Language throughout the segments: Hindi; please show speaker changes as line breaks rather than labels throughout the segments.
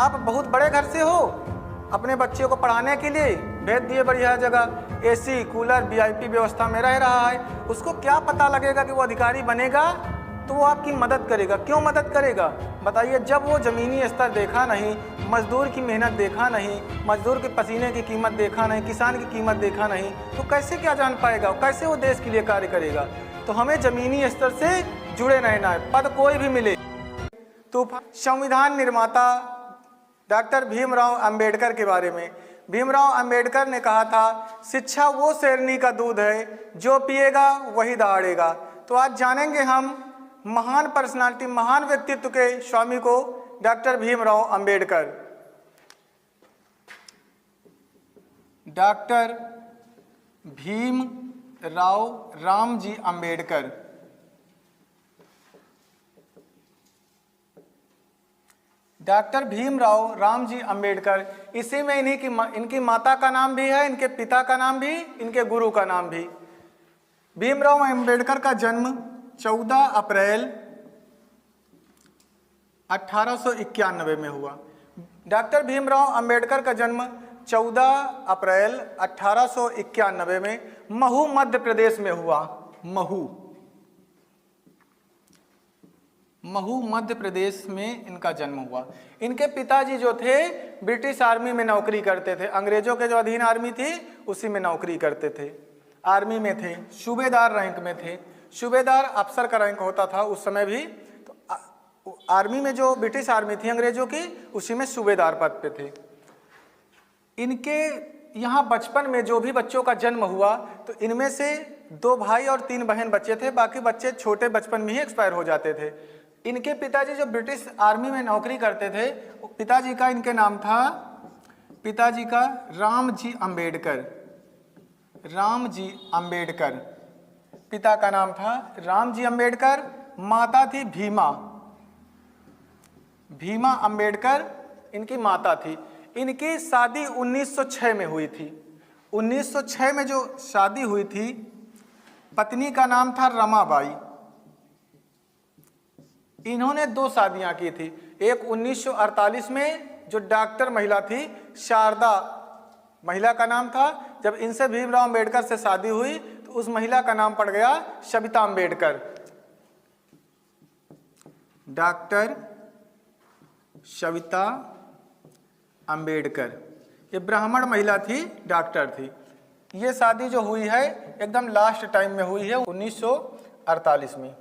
आप बहुत बड़े घर से हो, अपने बच्चे को पढ़ाने के लिए भेज दिए बढ़िया जगह, एसी कूलर वीआईपी व्यवस्था में रह रहा है। उसको क्या पता लगेगा कि वो अधिकारी बनेगा तो वो आपकी मदद करेगा। क्यों मदद करेगा बताइए? जब वो ज़मीनी स्तर देखा नहीं, मजदूर की मेहनत देखा नहीं, मजदूर के पसीने की कीमत देखा नहीं, किसान की कीमत देखा नहीं, तो कैसे क्या जान पाएगा, कैसे वो देश के लिए कार्य करेगा? तो हमें ज़मीनी स्तर से जुड़े रहना है, पद कोई भी मिले। तो संविधान निर्माता डॉक्टर भीमराव अंबेडकर के बारे में, भीमराव अंबेडकर ने कहा था, शिक्षा वो शेरनी का दूध है जो पिएगा वही दहाड़ेगा। तो आज जानेंगे हम महान पर्सनालिटी, महान व्यक्तित्व के स्वामी को, doctor Bhimrao Ambedkar. Doctor Bhimrao Ramji Ambedkar. Doctor Bhimrao Ramji Ambedkar, इसी में इनकी माता का नाम भी है, इनके पिता का नाम भी, इनके गुरु का नाम भी। भीमराव अंबेडकर का जन्म 14 अप्रैल 1891 में हुआ। डॉक्टर भीमराव अंबेडकर का जन्म 14 अप्रैल 1891 में महू मध्य प्रदेश में हुआ। महू मध्य प्रदेश में इनका जन्म हुआ। इनके पिताजी जो थे ब्रिटिश आर्मी में नौकरी करते थे, अंग्रेजों के जो अधीन आर्मी थी उसी में नौकरी करते थे, आर्मी में थे, सूबेदार रैंक में थे। सूबेदार अफसर का रैंक होता था उस समय भी, तो आर्मी में जो ब्रिटिश आर्मी थी अंग्रेजों की, उसी में सूबेदार पद पे थे। इनके यहाँ बचपन में जो भी बच्चों का जन्म हुआ तो इनमें से 2 भाई और 3 बहन बच्चे थे, बाकी बच्चे छोटे बचपन में ही एक्सपायर हो जाते थे। इनके पिताजी जो ब्रिटिश आर्मी में नौकरी करते थे, पिताजी का इनके नाम था, पिताजी का रामजी अंबेडकर। रामजी अंबेडकर पिता का नाम था रामजी अंबेडकर, माता थी भीमा अंबेडकर इनकी माता थी। इनकी शादी 1906 में हुई थी। 1906 में जो शादी हुई थी, पत्नी का नाम था रमाबाई। इन्होंने 2 शादियां की थी। एक 1948 में जो डॉक्टर महिला थी, शारदा महिला का नाम था। जब इनसे भीमराव अंबेडकर से शादी हुई तो उस महिला का नाम पड़ गया सविता अंबेडकर। डॉक्टर सविता अंबेडकर, ये ब्राह्मण महिला थी, डॉक्टर थी। ये शादी जो हुई है एकदम लास्ट टाइम में हुई है, 1948 में।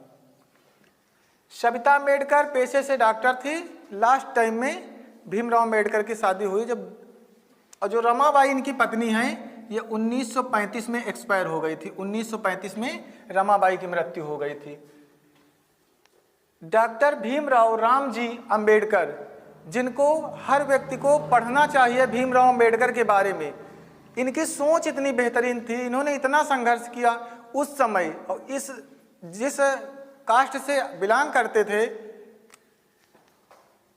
सविता अंबेडकर पेशे से डॉक्टर थी। लास्ट टाइम में भीमराव अंबेडकर की शादी हुई जब, और जो रमाबाई इनकी पत्नी हैं, ये 1935 में एक्सपायर हो गई थी। 1935 में रमाबाई की मृत्यु हो गई थी। डॉक्टर भीमराव रामजी अंबेडकर, जिनको हर व्यक्ति को पढ़ना चाहिए भीमराव अंबेडकर के बारे में। इनकी सोच इतनी बेहतरीन थी, इन्होंने इतना संघर्ष किया उस समय, और जिस कास्ट से बिलोंग करते थे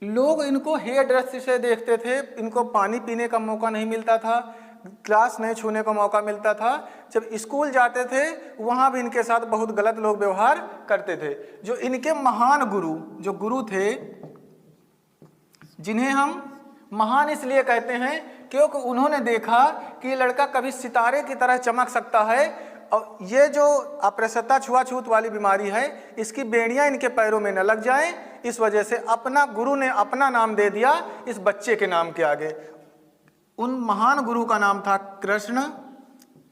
लोग इनको हेय दृष्टि से देखते थे। इनको पानी पीने का मौका नहीं मिलता था, क्लास नहीं छूने का मौका मिलता था। जब स्कूल जाते थे वहाँ भी इनके साथ बहुत गलत लोग व्यवहार करते थे। जो इनके महान गुरु, जो गुरु थे, जिन्हें हम महान इसलिए कहते हैं क्योंकि उन्होंने देखा कि ये लड़का कभी सितारे की तरह चमक सकता है, और ये जो अप्रसन्नता छुआछूत वाली बीमारी है, इसकी बेड़ियां इनके पैरों में न लग जाएं। इस वजह से अपना गुरु ने अपना नाम दे दिया इस बच्चे के नाम के आगे। उन महान गुरु का नाम था कृष्ण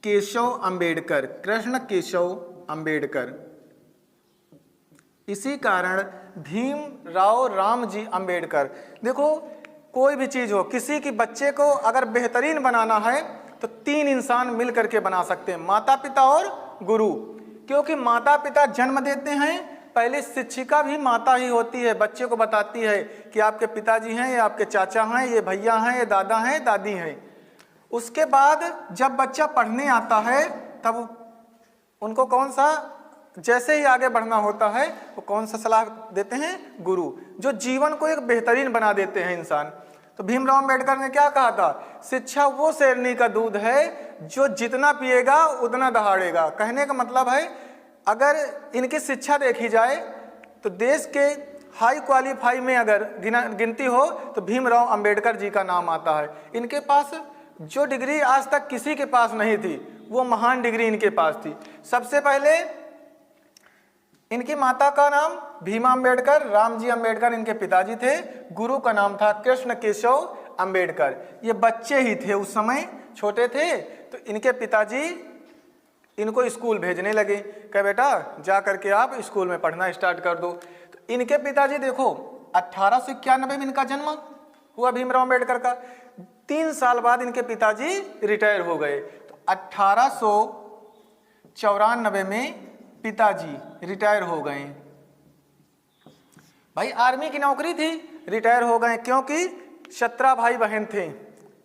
केशव अंबेडकर। कृष्ण केशव अंबेडकर। इसी कारण भीमराव रामजी अंबेडकर। देखो, कोई भी चीज़ हो, किसी की बच्चे को अगर बेहतरीन बनाना है तो 3 इंसान मिल करके बना सकते हैं, माता पिता और गुरु। क्योंकि माता पिता जन्म देते हैं, पहले शिक्षिका भी माता ही होती है, बच्चे को बताती है कि आपके पिताजी हैं, ये आपके चाचा हैं, ये भैया हैं, ये दादा हैं, दादी हैं। उसके बाद जब बच्चा पढ़ने आता है तब उनको कौन सा, जैसे ही आगे बढ़ना होता है वो कौन सा सलाह देते हैं? गुरु, जो जीवन को एक बेहतरीन बना देते हैं इंसान। तो भीमराव अंबेडकर ने क्या कहा था? शिक्षा वो शेरनी का दूध है जो जितना पिएगा उतना दहाड़ेगा। कहने का मतलब है, अगर इनकी शिक्षा देखी जाए तो देश के हाई क्वालिफाई में अगर गिनती हो तो भीमराव अंबेडकर जी का नाम आता है। इनके पास जो डिग्री आज तक किसी के पास नहीं थी, वो महान डिग्री इनके पास थी। सबसे पहले इनकी माता का नाम भीमा अंबेडकर, रामजी अंबेडकर इनके पिताजी थे। गुरु का नाम था कृष्ण केशव अंबेडकर। ये बच्चे ही थे, उस समय छोटे थे, तो इनके पिताजी इनको स्कूल भेजने लगे, कहे बेटा जा करके आप स्कूल में पढ़ना स्टार्ट कर दो। तो इनके पिताजी देखो 1891 में इनका जन्म हुआ भीमराव अंबेडकर का। 3 साल बाद इनके पिताजी रिटायर हो गए। तो 1894 में पिताजी रिटायर हो गए। भाई आर्मी की नौकरी थी, रिटायर हो गए क्योंकि 17 भाई बहन थे।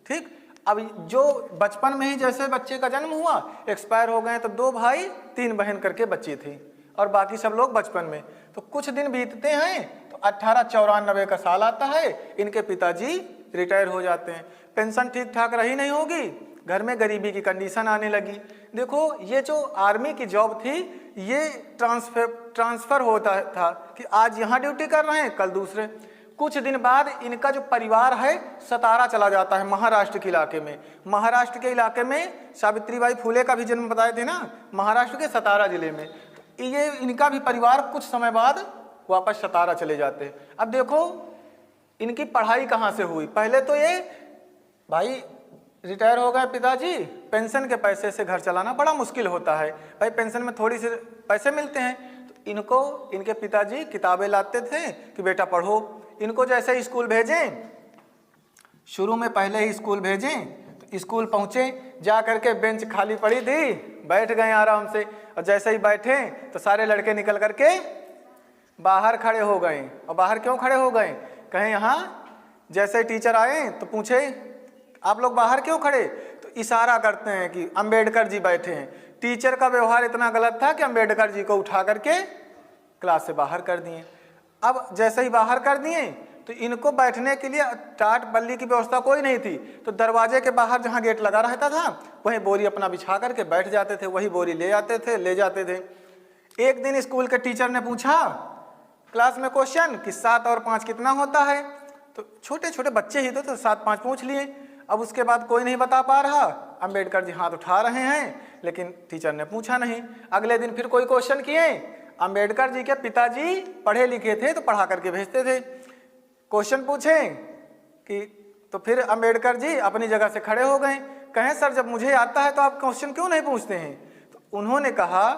ठीक, अब जो बचपन में ही जैसे बच्चे का जन्म हुआ एक्सपायर हो गए, तो 2 भाई 3 बहन करके बच्चे थे और बाकी सब लोग बचपन में। तो कुछ दिन बीतते हैं तो 1894 का साल आता है, इनके पिताजी रिटायर हो जाते हैं। पेंशन ठीक ठाक रही नहीं होगी, घर में गरीबी की कंडीशन आने लगी। देखो ये जो आर्मी की जॉब थी ये ट्रांसफ़र होता था कि आज यहाँ ड्यूटी कर रहे हैं कल दूसरे। कुछ दिन बाद इनका जो परिवार है सतारा चला जाता है, महाराष्ट्र के इलाके में। महाराष्ट्र के इलाके में सावित्रीबाई फुले का भी जन्म बताए थे ना, महाराष्ट्र के सतारा जिले में। तो ये इनका भी परिवार कुछ समय बाद वापस सतारा चले जाते हैं। अब देखो इनकी पढ़ाई कहाँ से हुई। पहले तो ये भाई रिटायर हो गए पिताजी, पेंशन के पैसे से घर चलाना बड़ा मुश्किल होता है। भाई पेंशन में थोड़ी सी पैसे मिलते हैं, तो इनको इनके पिताजी किताबें लाते थे कि बेटा पढ़ो। इनको जैसे ही स्कूल भेजें, शुरू में पहले ही स्कूल भेजें, तो स्कूल पहुँचे, जा करके बेंच खाली पड़ी थी, बैठ गए आराम से। और जैसे ही बैठे तो सारे लड़के निकल करके बाहर खड़े हो गए। और बाहर क्यों खड़े हो गए, कहें यहाँ जैसे टीचर आए तो पूछे आप लोग बाहर क्यों खड़े, तो इशारा करते हैं कि अंबेडकर जी बैठे हैं। टीचर का व्यवहार इतना गलत था कि अंबेडकर जी को उठा करके क्लास से बाहर कर दिए। अब जैसे ही बाहर कर दिए तो इनको बैठने के लिए टाट बल्ली की व्यवस्था कोई नहीं थी, तो दरवाजे के बाहर जहाँ गेट लगा रहता था वहीं बोरी अपना बिछा करके बैठ जाते थे, वही बोरी ले जाते थे। एक दिन स्कूल के टीचर ने पूछा क्लास में क्वेश्चन कि 7 और 5 कितना होता है, तो छोटे छोटे बच्चे ही तो 7 5 पूछ लिए। अब उसके बाद कोई नहीं बता पा रहा, अंबेडकर जी हाथ उठा रहे हैं लेकिन टीचर ने पूछा नहीं। अगले दिन फिर कोई क्वेश्चन किए, अंबेडकर जी के पिताजी पढ़े लिखे थे तो पढ़ा करके भेजते थे। क्वेश्चन पूछे कि तो फिर अंबेडकर जी अपनी जगह से खड़े हो गए, कहें सर जब मुझे आता है तो आप क्वेश्चन क्यों नहीं पूछते हैं। तो उन्होंने कहा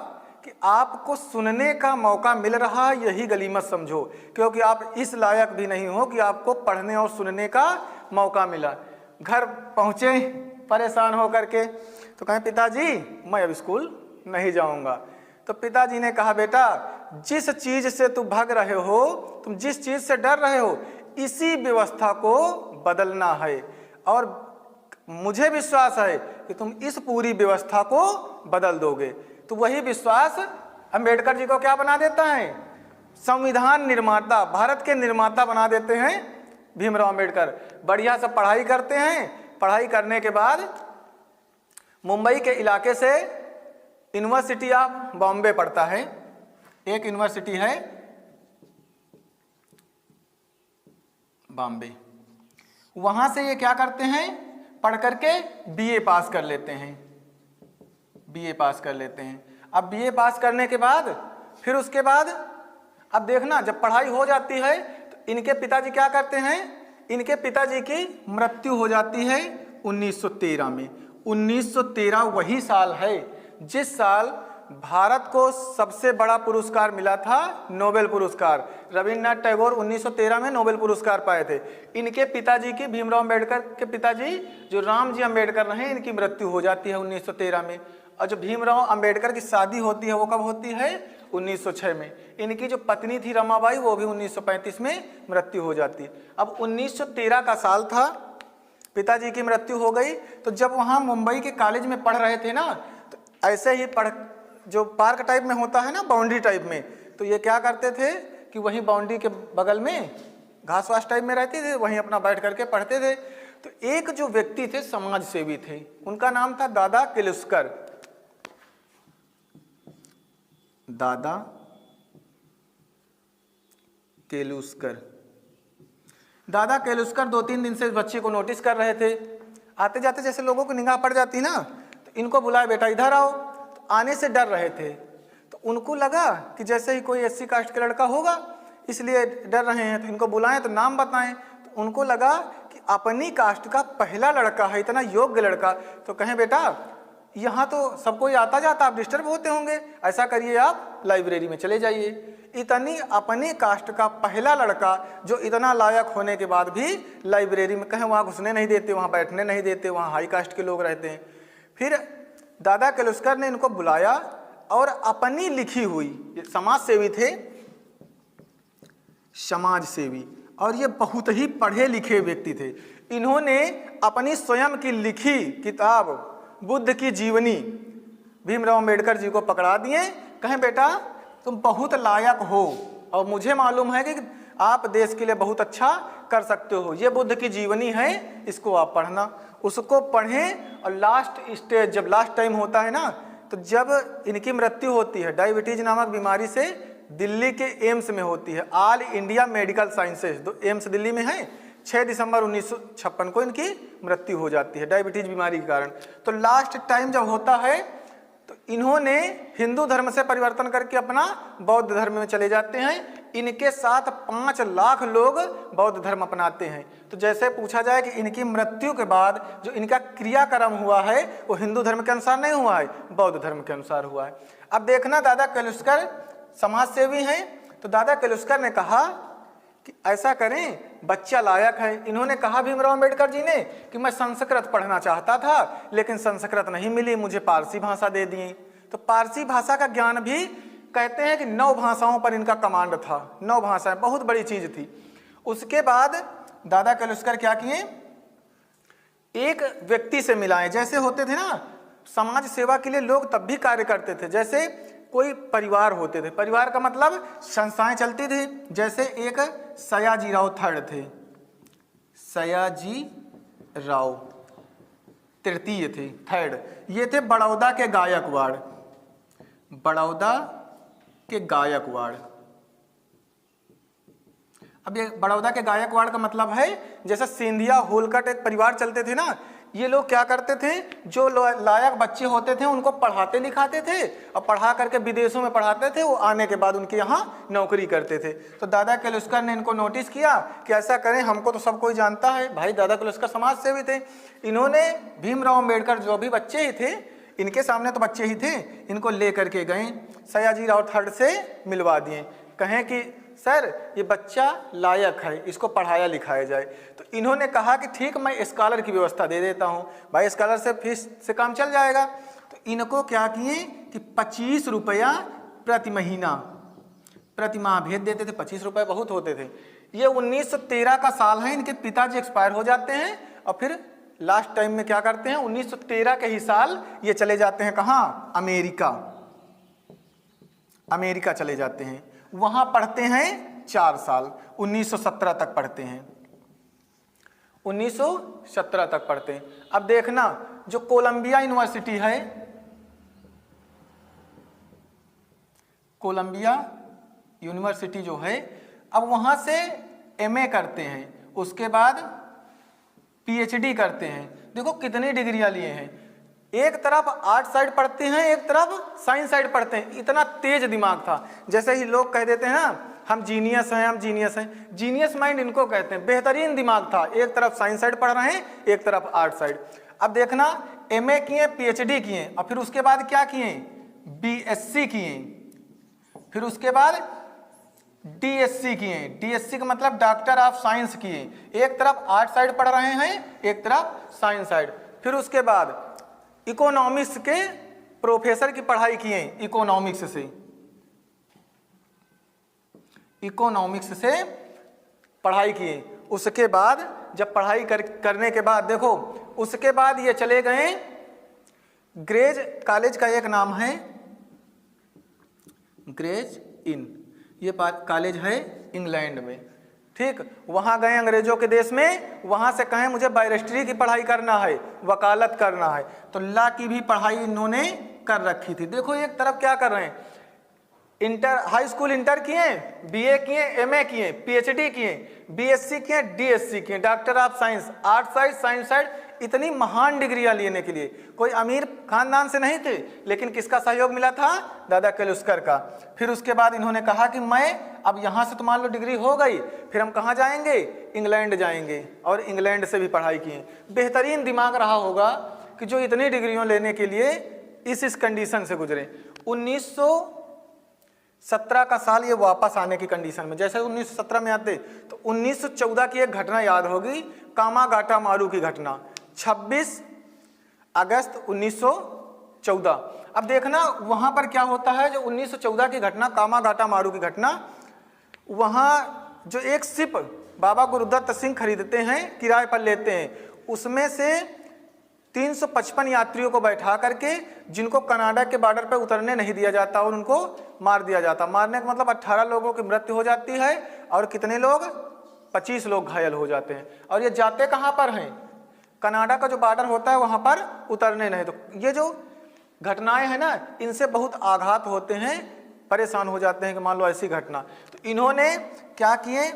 कि आपको सुनने का मौका मिल रहा है, यही गनीमत समझो, क्योंकि आप इस लायक भी नहीं हो कि आपको पढ़ने और सुनने का मौका मिला। घर पहुँचे परेशान हो करके, तो कहें पिताजी मैं अब स्कूल नहीं जाऊँगा। तो पिताजी ने कहा बेटा जिस चीज़ से तुम भाग रहे हो, तुम जिस चीज़ से डर रहे हो, इसी व्यवस्था को बदलना है। और मुझे विश्वास है कि तुम इस पूरी व्यवस्था को बदल दोगे। तो वही विश्वास अंबेडकर जी को क्या बना देता है, संविधान निर्माता, भारत के निर्माता बना देते हैं भीमराव अंबेडकर। बढ़िया से पढ़ाई करते हैं, पढ़ाई करने के बाद मुंबई के इलाके से यूनिवर्सिटी ऑफ बॉम्बे पढ़ता है, एक यूनिवर्सिटी है बॉम्बे, वहाँ से ये क्या करते हैं पढ़ करके बीए पास कर लेते हैं, बीए पास कर लेते हैं। अब बीए पास करने के बाद फिर उसके बाद अब देखना जब पढ़ाई हो जाती है तो इनके पिताजी क्या करते हैं, इनके पिताजी की मृत्यु हो जाती है 1913 में। 1913 वही साल है जिस साल भारत को सबसे बड़ा पुरस्कार मिला था, नोबेल पुरस्कार। रविन्द्रनाथ टैगोर 1913 में नोबेल पुरस्कार पाए थे। इनके पिताजी की, भीमराव अंबेडकर के पिताजी जो रामजी अंबेडकर रहे, इनकी मृत्यु हो जाती है 1913 में। और जो भीमराव अंबेडकर की शादी होती है वो कब होती है, 1906 में। इनकी जो पत्नी थी रमाबाई वो भी 1935 में मृत्यु हो जाती है। अब 1913 का साल था, पिताजी की मृत्यु हो गई। तो जब वहाँ मुंबई के कॉलेज में पढ़ रहे थे ना, तो ऐसे ही जो पार्क टाइप में होता है ना, बाउंड्री टाइप में, तो ये क्या करते थे कि वहीं बाउंड्री के बगल में घास वास टाइप में रहते थे, वहीं अपना बैठ करके पढ़ते थे। तो एक जो व्यक्ति थे समाज सेवी थे, उनका नाम था दादा किर्लोस्कर। दादा केलुस्कर। दादा केलुस्कर 2-3 दिन से इस बच्चे को नोटिस कर रहे थे। आते जाते जैसे लोगों को निगाह पड़ जाती ना, तो इनको बुलाया, बेटा इधर आओ। तो आने से डर रहे थे, तो उनको लगा कि जैसे ही कोई SC कास्ट का लड़का होगा इसलिए डर रहे हैं, तो इनको बुलाएं तो नाम बताएं। तो उनको लगा कि अपनी कास्ट का पहला लड़का है, इतना योग्य लड़का। तो कहें बेटा यहाँ तो सब कोई आता जाता, आप डिस्टर्ब होते होंगे, ऐसा करिए आप लाइब्रेरी में चले जाइए। इतनी अपने कास्ट का पहला लड़का जो इतना लायक होने के बाद भी लाइब्रेरी में, कहें वहाँ घुसने नहीं देते, वहाँ बैठने नहीं देते, वहाँ हाई कास्ट के लोग रहते हैं। फिर दादा केलुस्कर ने इनको बुलाया और अपनी लिखी हुई, समाज सेवी थे, समाज सेवी, और ये बहुत ही पढ़े लिखे व्यक्ति थे। इन्होंने अपनी स्वयं की लिखी किताब बुद्ध की जीवनी भीमराव अम्बेडकर जी को पकड़ा दिए। कहें बेटा तुम बहुत लायक हो और मुझे मालूम है कि आप देश के लिए बहुत अच्छा कर सकते हो, ये बुद्ध की जीवनी है, इसको आप पढ़ना। उसको पढ़ें और लास्ट स्टेज, जब लास्ट टाइम होता है ना, तो जब इनकी मृत्यु होती है डायबिटीज नामक बीमारी से, दिल्ली के एम्स में होती है, all India medical sciences AIIMS Delhi में है, 6 दिसंबर 1956 को इनकी मृत्यु हो जाती है डायबिटीज बीमारी के कारण। तो लास्ट टाइम जब होता है तो इन्होंने हिंदू धर्म से परिवर्तन करके अपना बौद्ध धर्म में चले जाते हैं। इनके साथ 5 लाख लोग बौद्ध धर्म अपनाते हैं। तो जैसे पूछा जाए कि इनकी मृत्यु के बाद जो इनका क्रियाक्रम हुआ है वो हिंदू धर्म के अनुसार नहीं हुआ है, बौद्ध धर्म के अनुसार हुआ है। अब देखना, दादा केलुस्कर समाज सेवी हैं, तो दादा केलुस्कर ने कहा कि ऐसा करें, बच्चा लायक है। इन्होंने कहा भीमराव अम्बेडकर जी ने कि मैं संस्कृत पढ़ना चाहता था लेकिन संस्कृत नहीं मिली, मुझे पारसी भाषा दे दी। तो पारसी भाषा का ज्ञान भी कहते हैं कि 9 भाषाओं पर इनका कमांड था। 9 भाषाएं बहुत बड़ी चीज थी। उसके बाद दादा केलुस्कर क्या किए, एक व्यक्ति से मिलाएं। जैसे होते थे ना समाज सेवा के लिए लोग तब भी कार्य करते थे, जैसे कोई परिवार होते थे, परिवार का मतलब संस्थाएं चलती थी। जैसे एक सयाजीराव थर्ड थे, सयाजीराव तृतीय थे, थर्ड, ये थे बड़ौदा के गायकवाड़, बड़ौदा के गायकवाड़। अब ये बड़ौदा के गायकवाड़ का मतलब है जैसे सिंधिया होलकर एक परिवार चलते थे ना, ये लोग क्या करते थे, जो लायक बच्चे होते थे उनको पढ़ाते लिखाते थे और पढ़ा करके विदेशों में पढ़ाते थे, वो आने के बाद उनके यहाँ नौकरी करते थे। तो दादा केलुस्कर ने इनको नोटिस किया कि ऐसा करें, हमको तो सब कोई जानता है, भाई दादा केलुस्कर समाज सेवी थे। इन्होंने भीमराव अम्बेडकर जो भी बच्चे ही थे, इनके सामने तो बच्चे ही थे, इनको ले करके गए, सयाजीराव थर्ड से मिलवा दिए। कहें कि सर ये बच्चा लायक है, इसको पढ़ाया लिखाया जाए। तो इन्होंने कहा कि ठीक, मैं स्कॉलर की व्यवस्था दे देता हूँ, भाई स्कॉलर से फीस से काम चल जाएगा। तो इनको क्या किए कि 25 रुपया प्रति महीना, प्रति माह भेज देते थे। 25 रुपये बहुत होते थे। ये 1913 का साल है, इनके पिताजी एक्सपायर हो जाते हैं और फिर लास्ट टाइम में क्या करते हैं, 1913 के ही साल ये चले जाते हैं कहाँ, अमेरिका, अमेरिका चले जाते हैं। वहां पढ़ते हैं 4 साल, 1917 तक पढ़ते हैं, 1917 तक पढ़ते हैं। अब देखना, जो कोलंबिया यूनिवर्सिटी है, कोलंबिया यूनिवर्सिटी जो है, अब वहां से एमए करते हैं, उसके बाद पीएचडी करते हैं। देखो कितनी डिग्रियां लिए हैं, एक तरफ आर्ट साइड पढ़ते हैं, एक तरफ साइंस साइड पढ़ते हैं। इतना तेज दिमाग था। जैसे ही लोग कह देते हैं ना हम जीनियस हैं, हम जीनियस हैं, जीनियस माइंड इनको कहते हैं। बेहतरीन दिमाग था, एक तरफ साइंस साइड पढ़ रहे हैं, एक तरफ आर्ट साइड। अब देखना, एमए किए, पीएचडी किए और फिर उसके बाद क्या किए, बीएससी किए, फिर उसके बाद डीएससी किए। डीएससी का मतलब डॉक्टर ऑफ साइंस किए। एक तरफ आर्ट साइड पढ़ रहे हैं, एक तरफ साइंस साइड। फिर उसके बाद इकोनॉमिक्स के प्रोफेसर की पढ़ाई किए, इकोनॉमिक्स से, इकोनॉमिक्स से पढ़ाई किए। उसके बाद जब पढ़ाई करने के बाद देखो, उसके बाद ये चले गए ग्रेज कॉलेज का एक नाम है ग्रेज इन, ये कॉलेज है इंग्लैंड में, ठीक। वहां गए अंग्रेजों के देश में, वहां से कहें मुझे बैरिस्ट्री की पढ़ाई करना है, वकालत करना है, तो लॉ की भी पढ़ाई इन्होंने कर रखी थी। देखो एक तरफ क्या कर रहे हैं, इंटर, हाई स्कूल इंटर किए, बीए किए, एमए किए, पीएचडी किए, बीएससी किए, डीएससी किए, doctor of science, art side, science side, इतनी महान डिग्रियां लेने के लिए कोई अमीर खानदान से नहीं थे, लेकिन किसका सहयोग मिला था? दादा केलुस्कर का। फिर उसके बाद इन्होंने कहा कि मैं अब यहाँ से तो मान लो डिग्री हो गई, फिर हम कहाँ जाएंगे? इंग्लैंड जाएंगे, और इंग्लैंड से भी पढ़ाई किए। बेहतरीन दिमाग रहा होगा कि जो इतनी डिग्रियों लेने के लिए इस कंडीशन से गुजरे। 1917 का साल ये वापस आने की कंडीशन में, जैसे 1917 में आते तो 1914 की एक घटना याद होगी, कामागाटा मारू की घटना, 26 अगस्त 1914। अब देखना वहां पर क्या होता है। जो 1914 की घटना, कामागाटा मारू की घटना, वहां जो एक शिप बाबा गुरुदत्त सिंह खरीदते हैं, किराए पर लेते हैं, उसमें से 355 यात्रियों को बैठा करके, जिनको कनाडा के बॉर्डर पर उतरने नहीं दिया जाता और उनको मार दिया जाता। मारने का मतलब 18 लोगों की मृत्यु हो जाती है और कितने लोग? 25 लोग घायल हो जाते हैं। और ये जाते कहाँ पर हैं? कनाडा का जो बॉर्डर होता है वहाँ पर उतरने नहीं। तो ये जो घटनाएं हैं ना, इनसे बहुत आघात होते हैं, परेशान हो जाते हैं कि मान लो ऐसी घटना। तो इन्होंने क्या किए?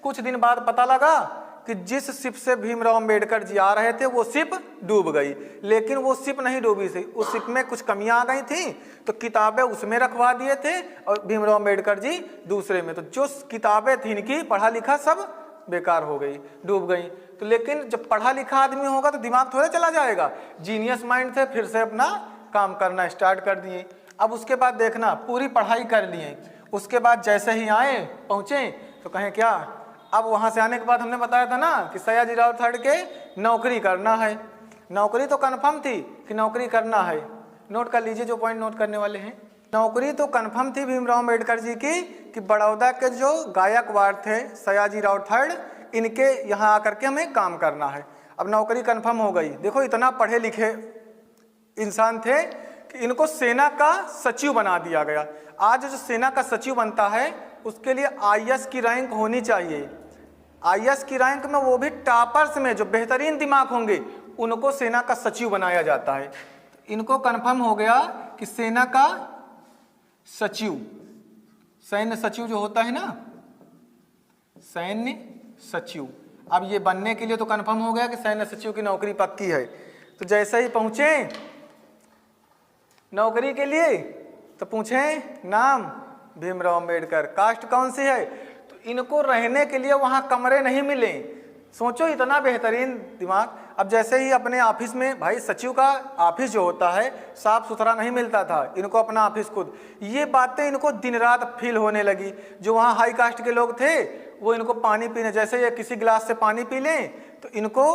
कुछ दिन बाद पता लगा कि जिस शिप से भीमराव अंबेडकर जी आ रहे थे वो शिप डूब गई, लेकिन वो शिप नहीं डूबी थी, उस शिप में कुछ कमियां आ गई थी, तो किताबें उसमें रखवा दिए थे और भीमराव अंबेडकर जी दूसरे में। तो जो किताबें थी इनकी, पढ़ा लिखा, सब बेकार हो गई, डूब गई। तो लेकिन जब पढ़ा लिखा आदमी होगा तो दिमाग थोड़ा चला जाएगा, जीनियस माइंड थे, फिर से अपना काम करना स्टार्ट कर दिए। अब उसके बाद देखना, पूरी पढ़ाई कर लिए, उसके बाद जैसे ही आए पहुँचे तो कहें क्या? अब वहाँ से आने के बाद हमने बताया था ना कि सयाजीराव थर्ड के नौकरी करना है। नौकरी तो कंफर्म थी कि नौकरी करना है, नोट कर लीजिए जो पॉइंट नोट करने वाले हैं। नौकरी तो कंफर्म थी भीमराव अंबेडकर जी की कि बड़ौदा के जो गायकवाड़ थे सयाजीराव थर्ड, इनके यहाँ आकर के हमें काम करना है। अब नौकरी कंफर्म हो गई। देखो इतना पढ़े लिखे इंसान थे कि इनको सेना का सचिव बना दिया गया। आज जो सेना का सचिव बनता है उसके लिए आईएएस की रैंक होनी चाहिए। आईएएस की रैंक में वो भी टॉपर्स में जो बेहतरीन दिमाग होंगे उनको सेना का सचिव बनाया जाता है। इनको कंफर्म हो गया कि सेना का सचिव, सैन्य सचिव जो होता है ना, सैन्य सचिव, अब ये बनने के लिए तो कंफर्म हो गया कि सैन्य सचिव की नौकरी पक्की है। तो जैसे ही पहुंचे नौकरी के लिए तो पूछे नाम भीमराव अंबेडकर, कास्ट कौन सी है? तो इनको रहने के लिए वहाँ कमरे नहीं मिले। सोचो इतना बेहतरीन दिमाग। अब जैसे ही अपने ऑफिस में, भाई सचिव का ऑफिस जो होता है साफ सुथरा नहीं मिलता था, इनको अपना ऑफिस खुद। ये बातें इनको दिन रात फील होने लगी। जो वहाँ हाई कास्ट के लोग थे वो इनको पानी पीने, जैसे ये किसी गिलास से पानी पी लें तो इनको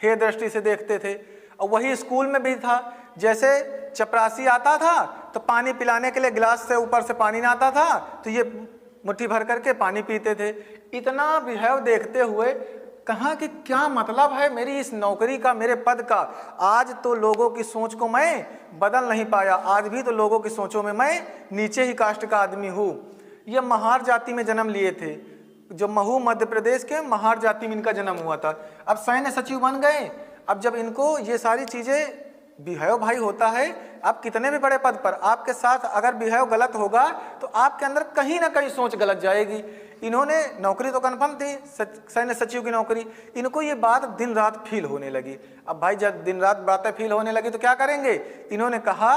हे दृष्टि से देखते थे। और वही स्कूल में भी था, जैसे चपरासी आता था तो पानी पिलाने के लिए गिलास से ऊपर से पानी ना आता था तो ये मुट्ठी भर करके पानी पीते थे। इतना बिहेव देखते हुए कहा कि क्या मतलब है मेरी इस नौकरी का, मेरे पद का। आज तो लोगों की सोच को मैं बदल नहीं पाया, आज भी तो लोगों की सोचों में मैं नीचे ही कास्ट का आदमी हूँ। ये महार जाति में जन्म लिए थे, जो महू मध्य प्रदेश के महार जाति में इनका जन्म हुआ था। अब सैन्य सचिव बन गए। अब जब इनको ये सारी चीज़ें, बिहेव भाई होता है, आप कितने भी बड़े पद पर, आपके साथ अगर बिहेव गलत होगा तो आपके अंदर कहीं ना कहीं सोच गलत जाएगी। इन्होंने नौकरी तो कंफर्म थी, सैन्य सचिव की नौकरी, इनको ये बात दिन रात फील होने लगी। अब भाई जब दिन रात बातें फील होने लगी तो क्या करेंगे? इन्होंने कहा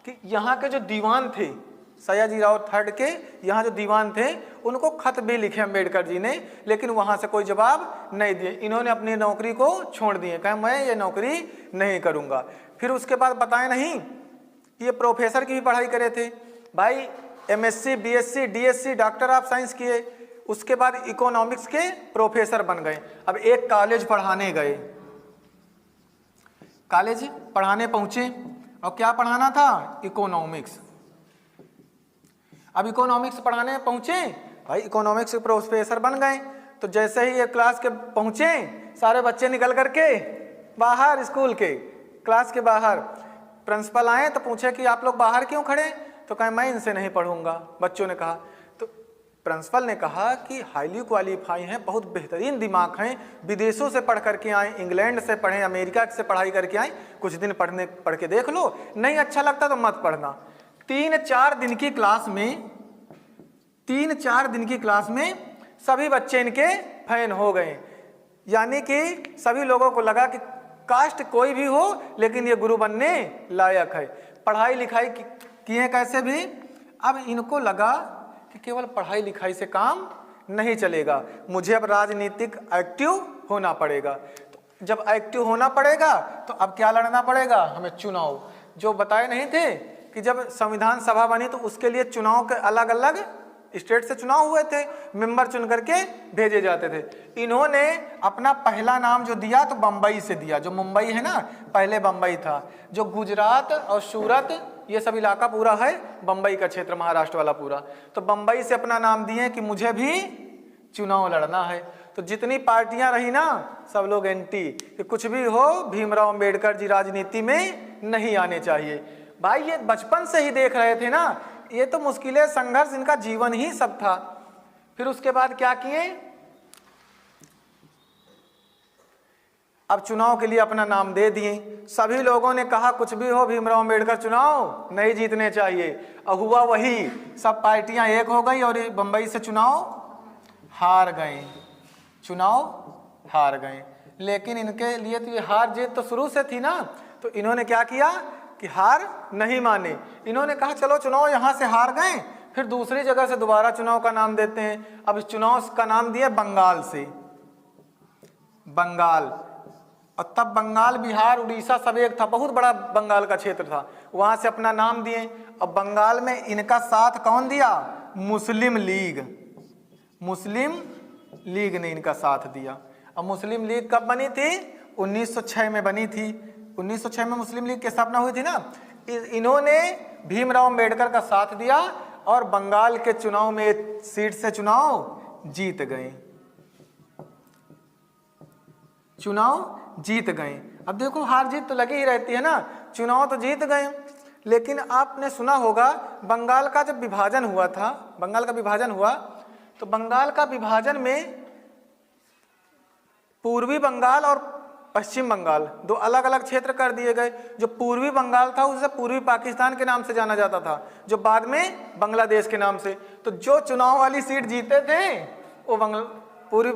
कि यहाँ के जो दीवान थे सयाजीराव थर्ड के, यहाँ जो दीवान थे उनको खत भी लिखे अम्बेडकर जी ने, लेकिन वहाँ से कोई जवाब नहीं दिए। इन्होंने अपनी नौकरी को छोड़ दिए, कहा मैं ये नौकरी नहीं करूँगा। फिर उसके बाद बताए नहीं कि ये प्रोफेसर की भी पढ़ाई करे थे भाई, MSc, BSc, DSC, doctor of science किए। उसके बाद इकोनॉमिक्स के प्रोफेसर बन गए। अब एक कॉलेज पढ़ाने गए, कॉलेज पढ़ाने पहुँचे और क्या पढ़ाना था? इकोनॉमिक्स। अब इकोनॉमिक्स पढ़ाने पहुँचे, भाई इकोनॉमिक्स के प्रोफेसर बन गए। तो जैसे ही ये क्लास के पहुँचे, सारे बच्चे निकल करके बाहर, स्कूल के क्लास के बाहर। प्रिंसिपल आए तो पूछे कि आप लोग बाहर क्यों खड़े? तो कहे मैं इनसे नहीं पढ़ूंगा, बच्चों ने कहा। तो प्रिंसिपल ने कहा कि हाईली क्वालिफाई हैं, बहुत बेहतरीन दिमाग हैं, विदेशों से पढ़ करके आए, इंग्लैंड से पढ़े, अमेरिका से पढ़ाई करके आए, कुछ दिन पढ़ के देख लो, नहीं अच्छा लगता तो मत पढ़ना। 3-4 दिन की क्लास में 3-4 दिन की क्लास में सभी बच्चे इनके फैन हो गए। यानी कि सभी लोगों को लगा कि कास्ट कोई भी हो लेकिन ये गुरु बनने लायक है। पढ़ाई लिखाई किए कैसे भी, अब इनको लगा कि केवल पढ़ाई लिखाई से काम नहीं चलेगा, मुझे अब राजनीतिक एक्टिव होना पड़ेगा। तो जब एक्टिव होना पड़ेगा तो अब क्या लड़ना पड़ेगा हमें, चुनाव। जो बताए नहीं थे कि जब संविधान सभा बनी तो उसके लिए चुनाव के अलग अलग स्टेट से चुनाव हुए थे, मेंबर चुन करके भेजे जाते थे। इन्होंने अपना पहला नाम जो दिया तो बम्बई से दिया, जो मुंबई है ना, पहले बम्बई था। जो गुजरात और सूरत ये सब इलाका पूरा है बम्बई का क्षेत्र, महाराष्ट्र वाला पूरा, तो बम्बई से अपना नाम दिए कि मुझे भी चुनाव लड़ना है। तो जितनी पार्टियां रही ना सब लोग एंटी, कि कुछ भी हो भीमराव अंबेडकर जी राजनीति में नहीं आने चाहिए। भाई ये बचपन से ही देख रहे थे ना, ये तो मुश्किलें संघर्ष इनका जीवन ही सब था। फिर उसके बाद क्या किए, अब चुनाव के लिए अपना नाम दे दिए। सभी लोगों ने कहा कुछ भी हो भीमराव अंबेडकर चुनाव नहीं जीतने चाहिए। अब हुआ वही, सब पार्टियां एक हो गई और बंबई से चुनाव हार गए, चुनाव हार गए। लेकिन इनके लिए तो ये हार जीत तो शुरू से थी ना, तो इन्होंने क्या किया कि हार नहीं माने। इन्होंने कहा चलो चुनाव यहाँ से हार गए, फिर दूसरी जगह से दोबारा चुनाव का नाम देते हैं। अब इस चुनाव का नाम दिया बंगाल से, बंगाल। और तब बंगाल, बिहार, उड़ीसा सब एक था, बहुत बड़ा बंगाल का क्षेत्र था, वहाँ से अपना नाम दिए। अब बंगाल में इनका साथ कौन दिया, मुस्लिम लीग, मुस्लिम लीग ने इनका साथ दिया। अब मुस्लिम लीग कब बनी थी, 1906 में बनी थी। 1906 में मुस्लिम लीग की स्थापना हुई थी ना। इन्होंने भीमराव अंबेडकर का साथ दिया और बंगाल के चुनाव में सीट से चुनाव जीत गए, चुनाव जीत गए। अब देखो हार जीत तो लगी ही रहती है ना, चुनाव तो जीत गए। लेकिन आपने सुना होगा बंगाल का जब विभाजन हुआ था, बंगाल का विभाजन हुआ तो बंगाल का विभाजन में पूर्वी बंगाल और पश्चिम बंगाल दो अलग अलग क्षेत्र कर दिए गए। जो पूर्वी बंगाल था उसे पूर्वी पाकिस्तान के नाम से जाना जाता था, जो बाद में बांग्लादेश के नाम से। तो जो चुनाव वाली सीट जीते थे वो पूर्वी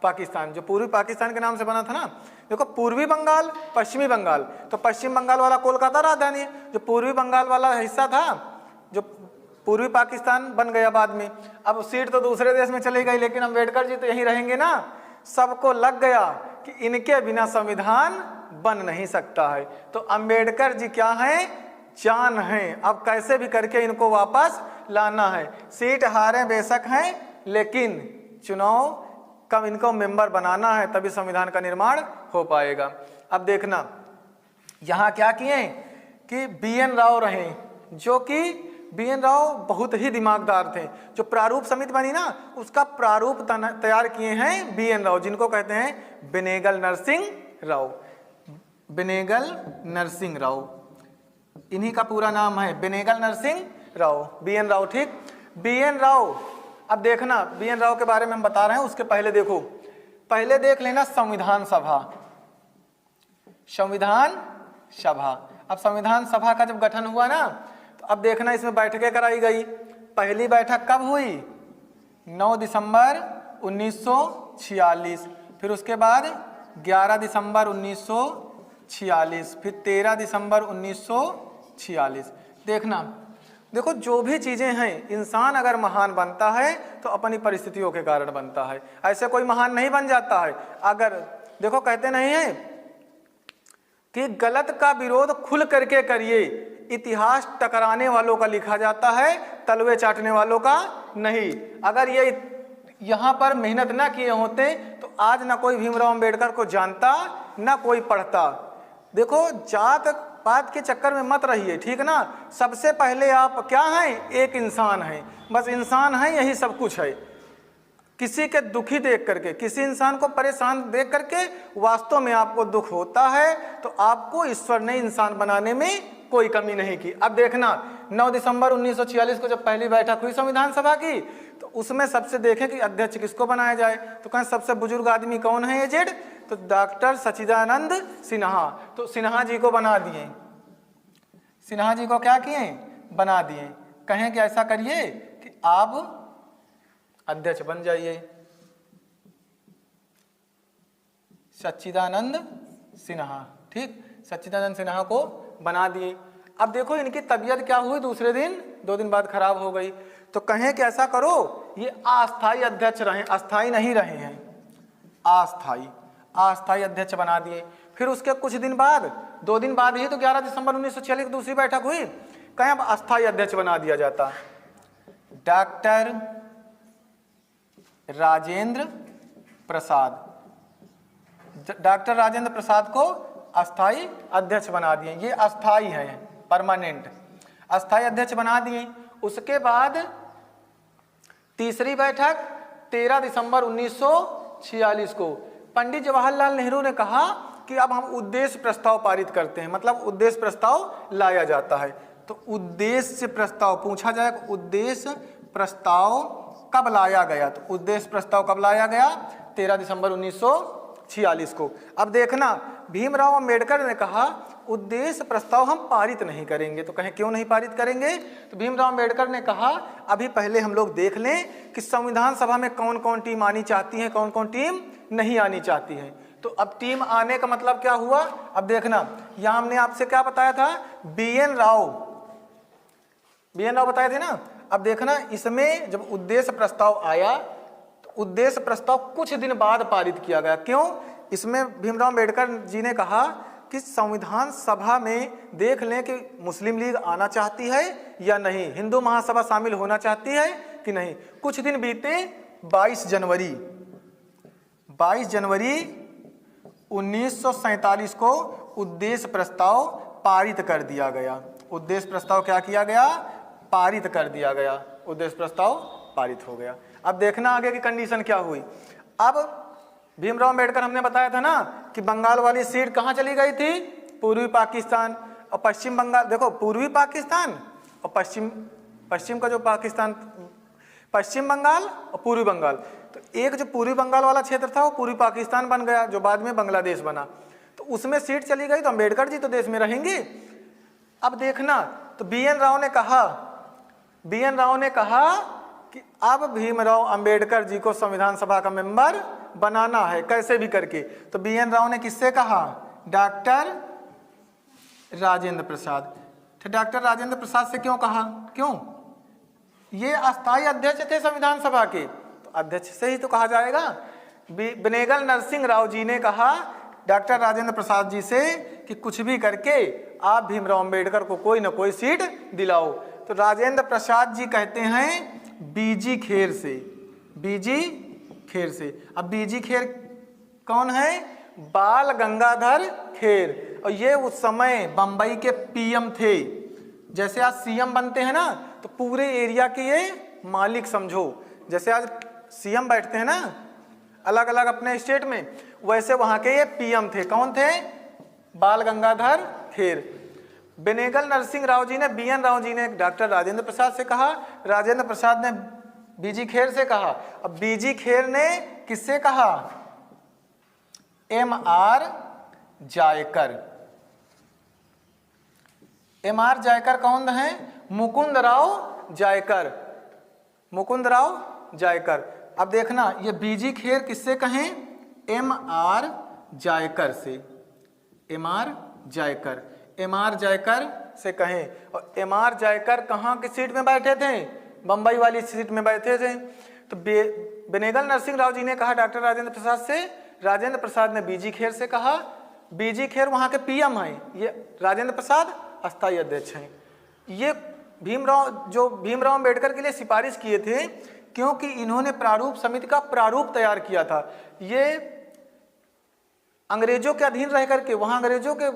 पाकिस्तान, जो पूर्वी पाकिस्तान के नाम से बना था ना। देखो पूर्वी बंगाल, पश्चिमी बंगाल, तो पश्चिम बंगाल वाला कोलकाता राजधानी है, जो पूर्वी बंगाल वाला हिस्सा था जो पूर्वी पाकिस्तान बन गया बाद में। अब सीट तो दूसरे देश में चली गई, लेकिन अम्बेडकर जी तो यहीं रहेंगे ना। सबको लग गया कि इनके बिना संविधान बन नहीं सकता है। तो अम्बेडकर जी क्या हैं, जान हैं। अब कैसे भी करके इनको वापस लाना है। सीट हारे बेशक हैं, लेकिन चुनाव कब इनको मेंबर बनाना है, तभी संविधान का निर्माण हो पाएगा। अब देखना यहाँ क्या किए कि BN राव रहे, जो कि BN राव बहुत ही दिमागदार थे। जो प्रारूप समिति बनी ना, उसका प्रारूप तैयार किए हैं BN राव, जिनको कहते हैं बेनेगल नरसिंह राव, बेनेगल नरसिंह राव, इन्हीं का पूरा नाम है बेनेगल नरसिंह राव, BN राव। ठीक, BN राव। अब देखना BN राव के बारे में हम बता रहे हैं, उसके पहले देखो, पहले देख लेना संविधान सभा, संविधान सभा। अब संविधान सभा का जब गठन हुआ ना, तो अब देखना इसमें बैठकें कराई गई। पहली बैठक कब हुई, 9 दिसंबर 1946, फिर उसके बाद 11 दिसंबर 1946, फिर 13 दिसंबर 1946। देखना, देखो जो भी चीज़ें हैं, इंसान अगर महान बनता है तो अपनी परिस्थितियों के कारण बनता है, ऐसे कोई महान नहीं बन जाता है। अगर देखो कहते नहीं है कि गलत का विरोध खुल करके करिए, इतिहास टकराने वालों का लिखा जाता है, तलवे चाटने वालों का नहीं। अगर ये यहाँ पर मेहनत ना किए होते तो आज ना कोई भीमराव अंबेडकर को जानता, ना कोई पढ़ता। देखो जात पात के चक्कर में मत रहिए, ठीक ना। सबसे पहले आप क्या हैं, एक इंसान हैं, बस इंसान हैं, यही सब कुछ है। किसी के दुखी देख करके, किसी इंसान को परेशान देख करके वास्तव में आपको दुख होता है, तो आपको ईश्वर ने इंसान बनाने में कोई कमी नहीं की। अब देखना 9 दिसंबर 1946 को जब पहली बैठक हुई संविधान सभा की, तो उसमें सबसे देखें कि अध्यक्ष किसको बनाया जाए। तो कहें सबसे बुजुर्ग आदमी कौन है एजेड, तो डॉक्टर सच्चिदानंद सिन्हा। तो सिन्हा जी को बना दिए, सिन्हा जी को क्या किए, बना दिए। कहें कि ऐसा करिए आप अध्यक्ष बन जाइए। सच्चिदानंद सिन्हा, ठीक, सच्चिदानंद सिन्हा को बना दिए। अब देखो इनकी तबीयत क्या हुई, दूसरे दिन 2 दिन बाद खराब हो गई। तो कहें कि ऐसा करो, ये अस्थाई अध्यक्ष रहे, अस्थाई नहीं रहे हैं, अस्थाई अध्यक्ष बना दिए। फिर उसके कुछ दिन बाद, 2 दिन बाद ही तो 11 दिसंबर 1946 की दूसरी बैठक हुई, कहें अब अस्थाई अध्यक्ष बना दिया जाता। डॉक्टर राजेंद्र प्रसाद, डॉक्टर राजेंद्र प्रसाद को अस्थाई अध्यक्ष बना दिए। ये अस्थाई है, परमानेंट अस्थाई अध्यक्ष बना दिए। उसके बाद तीसरी बैठक 13 दिसंबर 1946 को पंडित जवाहरलाल नेहरू ने कहा कि अब हम उद्देश्य प्रस्ताव पारित करते हैं, मतलब उद्देश्य प्रस्ताव लाया जाता है। तो उद्देश्य प्रस्ताव पूछा जाए, उद्देश्य प्रस्ताव कब लाया गया? तो उद्देश्य प्रस्ताव कब लाया गया? 13 दिसंबर 1946 को। अब देखना, भीमराव अंबेडकर ने कहा उद्देश्य प्रस्ताव हम पारित नहीं करेंगे। तो कहें क्यों नहीं पारित करेंगे? तो भीमराव अंबेडकर ने कहा अभी पहले हम लोग देख लें कि संविधान सभा में कौन कौन टीम आनी चाहती है, कौन कौन टीम नहीं आनी चाहती है। तो अब टीम आने का मतलब क्या हुआ? अब देखना, यहाँ हमने आपसे क्या बताया था, BN राव बताए थे ना। अब देखना, इसमें जब उद्देश्य प्रस्ताव आया तो उद्देश्य प्रस्ताव कुछ दिन बाद पारित किया गया। क्यों? इसमें भीमराव अंबेडकर जी ने कहा कि संविधान सभा में देख लें कि मुस्लिम लीग आना चाहती है या नहीं, हिंदू महासभा शामिल होना चाहती है कि नहीं। कुछ दिन बीते, 22 जनवरी 1947 को उद्देश्य प्रस्ताव पारित कर दिया गया। उद्देश्य प्रस्ताव क्या किया गया? पारित कर दिया गया। उद्देश्य प्रस्ताव पारित हो गया। अब देखना आगे की कंडीशन क्या हुई। अब भीमराव अंबेडकर, हमने बताया था ना कि बंगाल वाली सीट कहाँ चली गई थी? पूर्वी पाकिस्तान और पश्चिम बंगाल। देखो, पूर्वी पाकिस्तान और पश्चिम का जो पाकिस्तान, पश्चिम बंगाल और पूर्वी बंगाल। तो एक जो पूर्वी बंगाल वाला क्षेत्र था वो पूर्वी पाकिस्तान बन गया, जो बाद में बांग्लादेश बना। तो उसमें सीट चली गई, तो अंबेडकर जी तो देश में रहेंगे। अब देखना, तो BN राव ने कहा कि अब भीमराव अंबेडकर जी को संविधान सभा का मेंबर बनाना है, कैसे भी करके। तो BN राव ने किससे कहा? डॉक्टर राजेंद्र प्रसाद। तो डॉक्टर राजेंद्र प्रसाद से क्यों कहा? क्यों? ये अस्थाई अध्यक्ष थे संविधान सभा के, तो अध्यक्ष से ही तो कहा जाएगा। बेनेगल नरसिंह राव जी ने कहा डॉक्टर राजेंद्र प्रसाद जी से कि कुछ भी करके आप भीमराव अंबेडकर को कोई ना कोई सीट दिलाओ। तो राजेंद्र प्रसाद जी कहते हैं BG खेर से। अब BG खेर कौन है? बाल गंगाधर खेर। और ये उस समय बंबई के PM थे। जैसे आज CM बनते हैं ना, तो पूरे एरिया के ये मालिक समझो। जैसे आज CM बैठते हैं ना अलग अलग अपने स्टेट में, वैसे वहाँ के ये PM थे। कौन थे? बाल गंगाधर खेर। बेनेगल नरसिंह राव जी ने, BN राव जी ने डॉक्टर राजेंद्र प्रसाद से कहा, राजेंद्र प्रसाद ने BG खेर से कहा। अब BG खेर ने किससे कहा? MR जायकर। MR जायकर कौन है? मुकुंद राव जायकर। अब देखना, ये BG खेर किससे कहें? MR जायकर से। MR जायकर से कहें। और MR जायकर कहाँ की सीट में बैठे थे? बंबई वाली सीट में बैठे थे। तो बेनेगल नरसिंह राव जी ने कहा डॉक्टर राजेंद्र प्रसाद से, राजेंद्र प्रसाद ने BG खेर से कहा। BG खेर वहाँ के PM हैं, ये राजेंद्र प्रसाद अस्थाई अध्यक्ष हैं। ये भीमराव अंबेडकर के लिए सिफारिश किए थे, क्योंकि इन्होंने प्रारूप समिति का प्रारूप तैयार किया था। ये अंग्रेजों के अधीन रह करके वहाँ अंग्रेजों के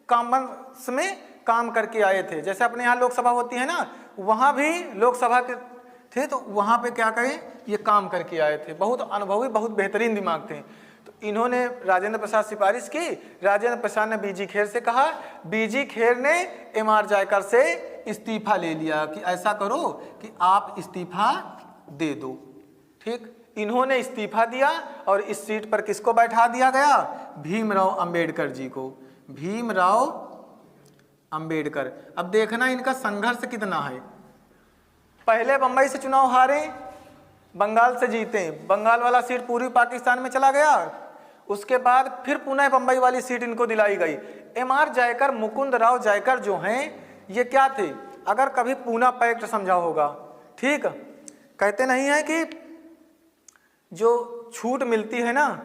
कामकाज में काम करके आए थे। जैसे अपने यहाँ लोकसभा होती है ना, वहाँ भी लोकसभा के थे, तो वहाँ पे क्या करें, ये काम करके आए थे। बहुत अनुभवी, बहुत बेहतरीन दिमाग थे। तो इन्होंने राजेंद्र प्रसाद सिफारिश की, राजेंद्र प्रसाद ने BG खेर से कहा, BG खेर ने MR जायकर से इस्तीफा ले लिया कि ऐसा करो कि आप इस्तीफा दे दो। ठीक, इन्होंने इस्तीफा दिया और इस सीट पर किसको बैठा दिया गया? भीमराव अंबेडकर जी को। भीमराव अंबेडकर। अब देखना इनका संघर्ष कितना है। पहले बम्बई से चुनाव हारे, बंगाल से जीते, बंगाल वाला सीट पूर्वी पाकिस्तान में चला गया, उसके बाद फिर पुनः बम्बई वाली सीट इनको दिलाई गई। एम.आर. जयकर, मुकुंद राव जयकर जो हैं ये क्या थे, अगर कभी पूना पैक्ट समझा होगा, ठीक, कहते नहीं है कि जो छूट मिलती है ना,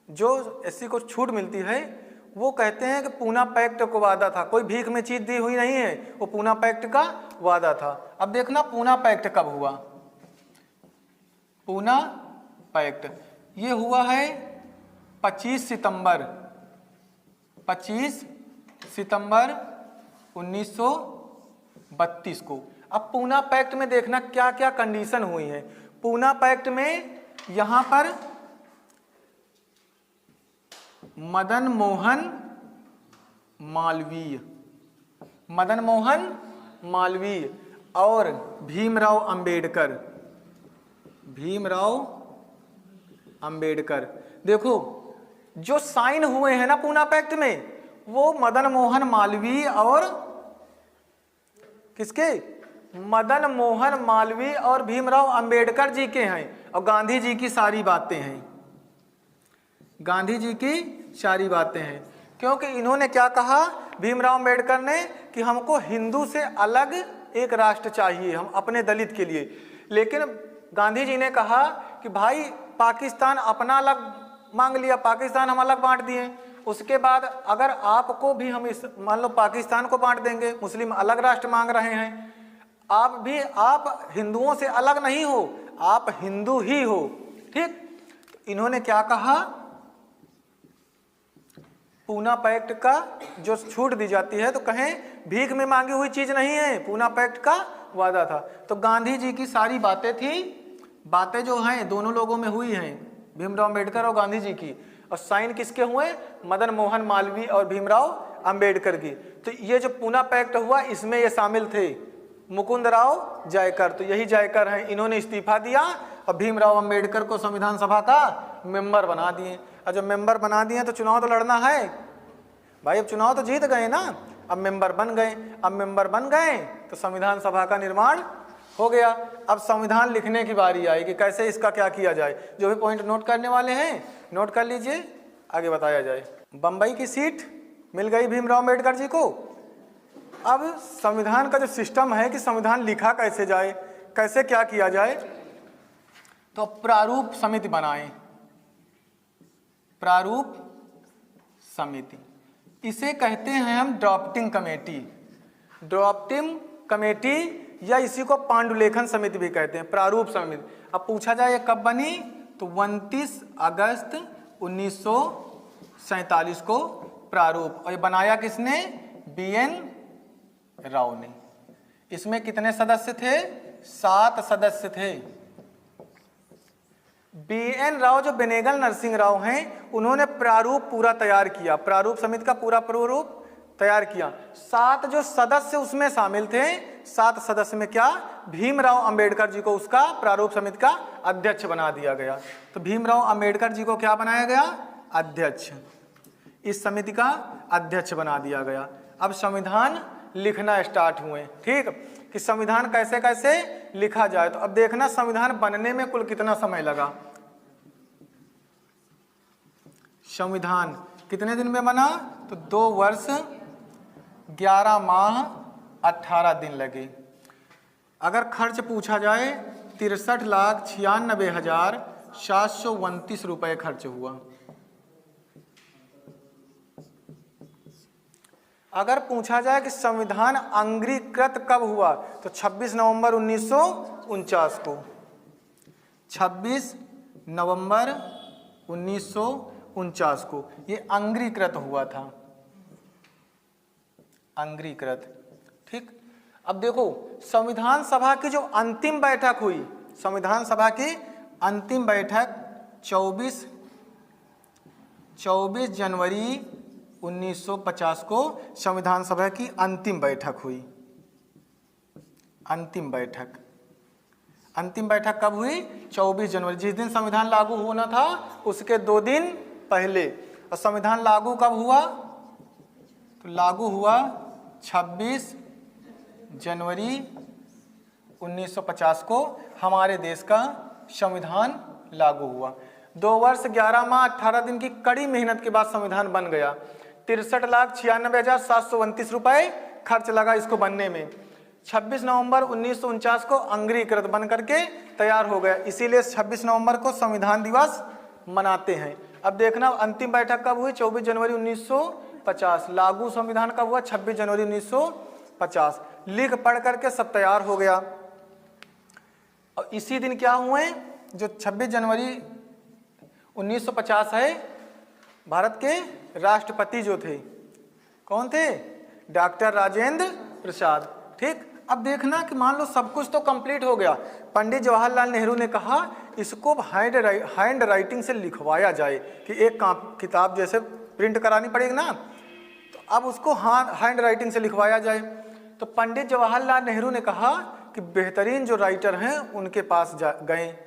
जो एससी को छूट मिलती है, वो कहते हैं कि पूना पैक्ट को वादा था, कोई भीख में चीज दी हुई नहीं है, वो पूना पैक्ट का वादा था। अब देखना पूना पैक्ट कब हुआ। पूना पैक्ट ये हुआ है 25 सितंबर 1932 को। अब पूना पैक्ट में देखना क्या क्या कंडीशन हुई है। पूना पैक्ट में यहां पर मदन मोहन मालवीय और भीमराव अंबेडकर, देखो जो साइन हुए हैं ना पूना पैक्ट में, वो मदन मोहन मालवीय और किसके, मदन मोहन मालवीय और भीमराव अंबेडकर जी के हैं, और गांधी जी की सारी बातें हैं, गांधी जी की सारी बातें हैं। क्योंकि इन्होंने क्या कहा, भीमराव अंबेडकर ने, कि हमको हिंदू से अलग एक राष्ट्र चाहिए, हम अपने दलित के लिए। लेकिन गांधी जी ने कहा कि भाई पाकिस्तान अपना अलग मांग लिया, पाकिस्तान हम अलग बांट दिए, उसके बाद अगर आपको भी हम इस मान लो पाकिस्तान को बांट देंगे, मुस्लिम अलग राष्ट्र मांग रहे हैं, आप हिंदुओं से अलग नहीं हो, आप हिंदू ही हो, ठीक। इन्होंने क्या कहा, पूना पैक्ट का जो छूट दी जाती है तो कहें भीख में मांगी हुई चीज नहीं है, पूना पैक्ट का वादा था। तो गांधी जी की सारी बातें थी, बातें जो हैं दोनों लोगों में हुई हैं, भीमराव अंबेडकर और गांधी जी की, और साइन किसके हुए, मदन मोहन मालवीय और भीमराव अंबेडकर की। तो ये जो पूना पैक्ट हुआ इसमें ये शामिल थे मुकुंद राव जयकर, तो यही जयकर हैं, इन्होंने इस्तीफा दिया और भीमराव अंबेडकर को संविधान सभा का मेंबर बना दिए। और जब मेंबर बना दिए तो चुनाव तो लड़ना है भाई, अब चुनाव तो जीत गए ना, अब मेंबर बन गए, अब मेंबर बन गए तो संविधान सभा का निर्माण हो गया। अब संविधान लिखने की बारी आई कि कैसे इसका क्या किया जाए। जो भी पॉइंट नोट करने वाले हैं नोट कर लीजिए, आगे बताया जाए। बम्बई की सीट मिल गई भीमराव अंबेडकर जी को। अब संविधान का जो सिस्टम है कि संविधान लिखा कैसे जाए, कैसे क्या किया जाए, तो प्रारूप समिति बनाए, प्रारूप समिति, इसे कहते हैं हम ड्राफ्टिंग कमेटी, ड्राफ्टिंग कमेटी, या इसी को पांडुलेखन समिति भी कहते हैं, प्रारूप समिति। अब पूछा जाए ये कब बनी, तो 29 अगस्त 1947 को प्रारूप, और ये बनाया किसने, BN राव ने। इसमें कितने सदस्य थे, 7 सदस्य थे। BN राव जो बेनेगल नरसिंह राव हैं, उन्होंने प्रारूप पूरा तैयार किया, प्रारूप समिति का पूरा प्रारूप तैयार किया। 7 जो सदस्य उसमें शामिल थे, 7 सदस्य में क्या, भीमराव अंबेडकर जी को उसका प्रारूप समिति का अध्यक्ष बना दिया गया। तो भीमराव अंबेडकर जी को क्या बनाया गया, अध्यक्ष, इस समिति का अध्यक्ष बना दिया गया। अब संविधान लिखना स्टार्ट हुए, ठीक, कि संविधान कैसे कैसे लिखा जाए। तो अब देखना संविधान बनने में कुल कितना समय लगा। संविधान कितने दिन में बना, तो 2 वर्ष 11 माह 18 दिन लगे। अगर खर्च पूछा जाए 63,96,729 रुपये खर्च हुआ। अगर पूछा जाए कि संविधान अंगीकृत कब हुआ, तो 26 नवंबर 1949 को, 26 नवंबर 1949 को ये अंगीकृत हुआ था, अंगीकृत, ठीक। अब देखो संविधान सभा की जो अंतिम बैठक हुई, संविधान सभा की अंतिम बैठक 24 जनवरी 1950 को संविधान सभा की अंतिम बैठक हुई। अंतिम बैठक कब हुई, 24 जनवरी, जिस दिन संविधान लागू होना था उसके 2 दिन पहले। और संविधान लागू कब हुआ, तो लागू हुआ 26 जनवरी 1950 को हमारे देश का संविधान लागू हुआ। 2 वर्ष 11 माह 18 दिन की कड़ी मेहनत के बाद संविधान बन गया। 63,96,729 रुपए खर्च लगा इसको बनने में। 26 नवंबर 1949 को अंग्रीकृत बन करके तैयार हो गया। इसीलिए 26 नवंबर को संविधान दिवस मनाते हैं। अब देखना अंतिम बैठक कब हुई, 24 जनवरी 1950। लागू संविधान कब हुआ, 26 जनवरी 1950। लिख पढ़ करके सब तैयार हो गया। और इसी दिन क्या हुए, जो 26 जनवरी 1950 है, भारत के राष्ट्रपति जो थे, कौन थे, डॉक्टर राजेंद्र प्रसाद। ठीक, अब देखना कि मान लो सब कुछ तो कंप्लीट हो गया। पंडित जवाहरलाल नेहरू ने कहा इसको हैंड राइटिंग से लिखवाया जाए, कि एक किताब जैसे प्रिंट करानी पड़ेगी ना, तो अब उसको हैंड राइटिंग से लिखवाया जाए। तो पंडित जवाहरलाल नेहरू ने कहा कि बेहतरीन जो राइटर हैं उनके पास गए।